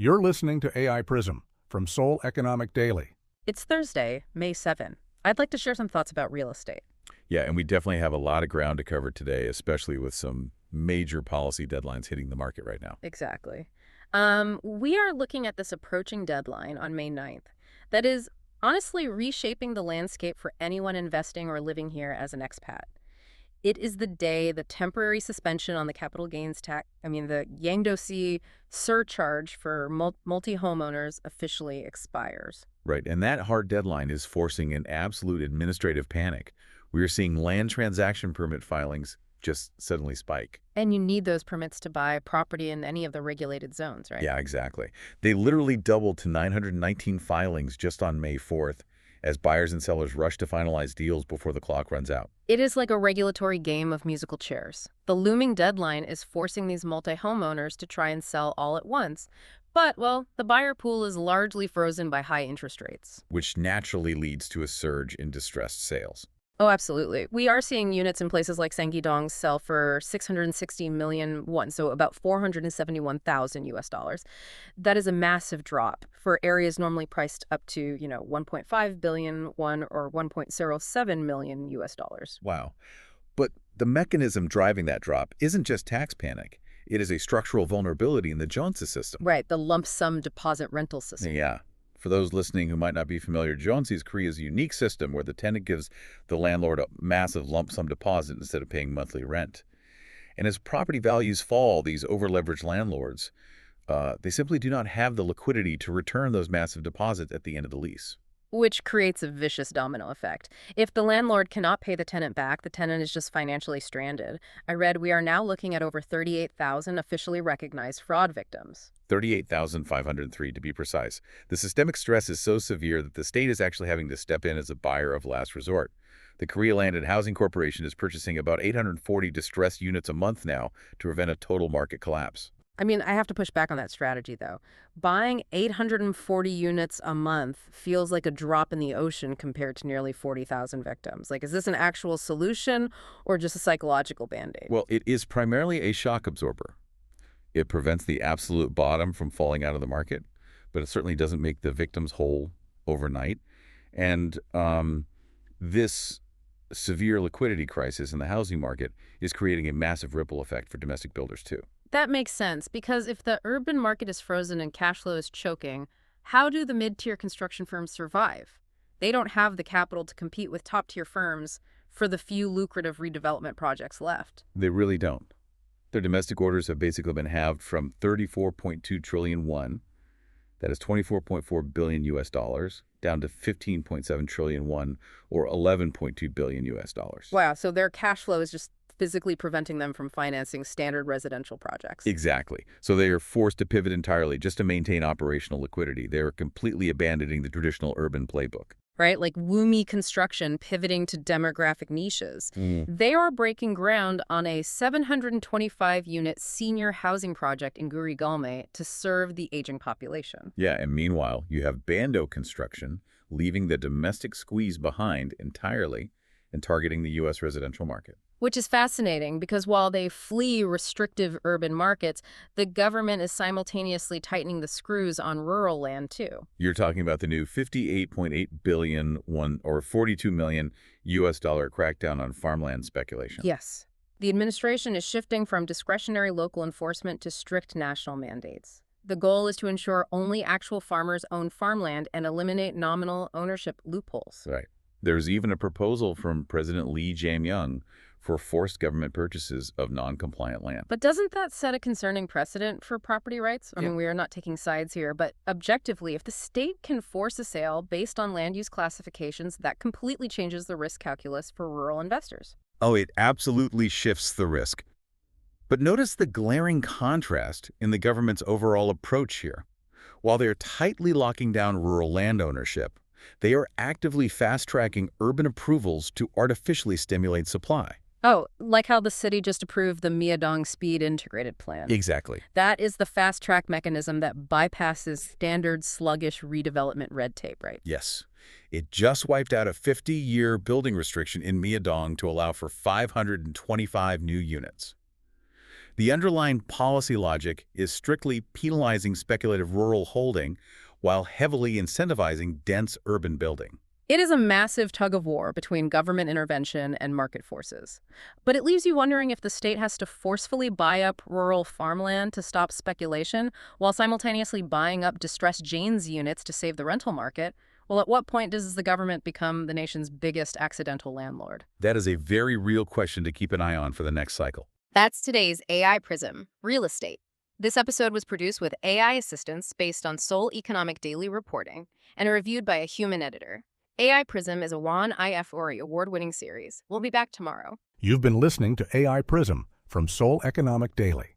You're listening to AI Prism from Seoul Economic Daily. It's Thursday, May 7. I'd like to share some thoughts about real estate. Yeah, and we definitely have a lot of ground to cover today, especially with some major policy deadlines hitting the market right now. Exactly. We are looking at this approaching deadline on May 9th that is honestly reshaping the landscape for anyone investing or living here as an expat. It is the day the temporary suspension on the capital gains tax, the Jeonse surcharge for multi-homeowners officially expires. Right, and that hard deadline is forcing an absolute administrative panic. We are seeing land transaction permit filings just suddenly spike. And you need those permits to buy property in any of the regulated zones, right? Yeah, exactly. They literally doubled to 919 filings just on May 4th as buyers and sellers rush to finalize deals before the clock runs out. It is like a regulatory game of musical chairs. The looming deadline is forcing these multi-homeowners to try and sell all at once. But, well, the buyer pool is largely frozen by high interest rates. Which naturally leads to a surge in distressed sales. Oh, absolutely. We are seeing units in places like Sanggi-dong sell for 660 million won, so about 471,000 US dollars. That is a massive drop for areas normally priced up to, 1.5 billion won or 1.07 million US dollars. Wow. But the mechanism driving that drop isn't just tax panic. It is a structural vulnerability in the Jeonse system. Right, the lump sum deposit rental system. Yeah. For those listening who might not be familiar, Jeonse's Korea's a unique system where the tenant gives the landlord a massive lump sum deposit instead of paying monthly rent. And as property values fall, these over-leveraged landlords, they simply do not have the liquidity to return those massive deposits at the end of the lease. Which creates a vicious domino effect. If the landlord cannot pay the tenant back, the tenant is just financially stranded. I read we are now looking at over 38,000 officially recognized fraud victims. 38,503 to be precise. The systemic stress is so severe that the state is actually having to step in as a buyer of last resort. The Korea Land and Housing Corporation is purchasing about 840 distressed units a month now to prevent a total market collapse. I have to push back on that strategy, though. Buying 840 units a month feels like a drop in the ocean compared to nearly 40,000 victims. Is this an actual solution or just a psychological band-aid? Well, it is primarily a shock absorber. It prevents the absolute bottom from falling out of the market, but it certainly doesn't make the victims whole overnight. And this severe liquidity crisis in the housing market is creating a massive ripple effect for domestic builders, too. That makes sense, because if the urban market is frozen and cash flow is choking, how do the mid-tier construction firms survive? They don't have the capital to compete with top-tier firms for the few lucrative redevelopment projects left. They really don't. Their domestic orders have basically been halved from 34.2 trillion won, that is 24.4 billion US dollars, down to 15.7 trillion won, or 11.2 billion US dollars. Wow, so their cash flow is just physically preventing them from financing standard residential projects. Exactly. So they are forced to pivot entirely just to maintain operational liquidity. They are completely abandoning the traditional urban playbook. Right? Like Woomi construction pivoting to demographic niches. They are breaking ground on a 725-unit senior housing project in Guri-Galme to serve the aging population. Yeah, and meanwhile, you have bando construction leaving the domestic squeeze behind entirely and targeting the U.S. residential market. Which is fascinating because while they flee restrictive urban markets, the government is simultaneously tightening the screws on rural land, too. You're talking about the new 58.8 billion won or 42 million US dollar crackdown on farmland speculation. Yes. The administration is shifting from discretionary local enforcement to strict national mandates. The goal is to ensure only actual farmers own farmland and eliminate nominal ownership loopholes. Right. There's even a proposal from President Lee Jae-myung for forced government purchases of non-compliant land. But doesn't that set a concerning precedent for property rights? We are not taking sides here, but objectively, if the state can force a sale based on land use classifications, that completely changes the risk calculus for rural investors. Oh, it absolutely shifts the risk. But notice the glaring contrast in the government's overall approach here. While they're tightly locking down rural land ownership, they are actively fast-tracking urban approvals to artificially stimulate supply. Oh, like how the city just approved the Myeongdong Speed Integrated Plan. Exactly. That is the fast-track mechanism that bypasses standard sluggish redevelopment red tape, right? Yes. It just wiped out a 50-year building restriction in Myeongdong to allow for 525 new units. The underlying policy logic is strictly penalizing speculative rural holding while heavily incentivizing dense urban building. It is a massive tug-of-war between government intervention and market forces. But it leaves you wondering if the state has to forcefully buy up rural farmland to stop speculation while simultaneously buying up distressed Jeonse units to save the rental market. Well, at what point does the government become the nation's biggest accidental landlord? That is a very real question to keep an eye on for the next cycle. That's today's AI Prism, Real Estate. This episode was produced with AI assistance based on Seoul Economic Daily reporting and reviewed by a human editor. AI Prism is a Juan I.F. Ori award-winning series. We'll be back tomorrow. You've been listening to AI Prism from Seoul Economic Daily.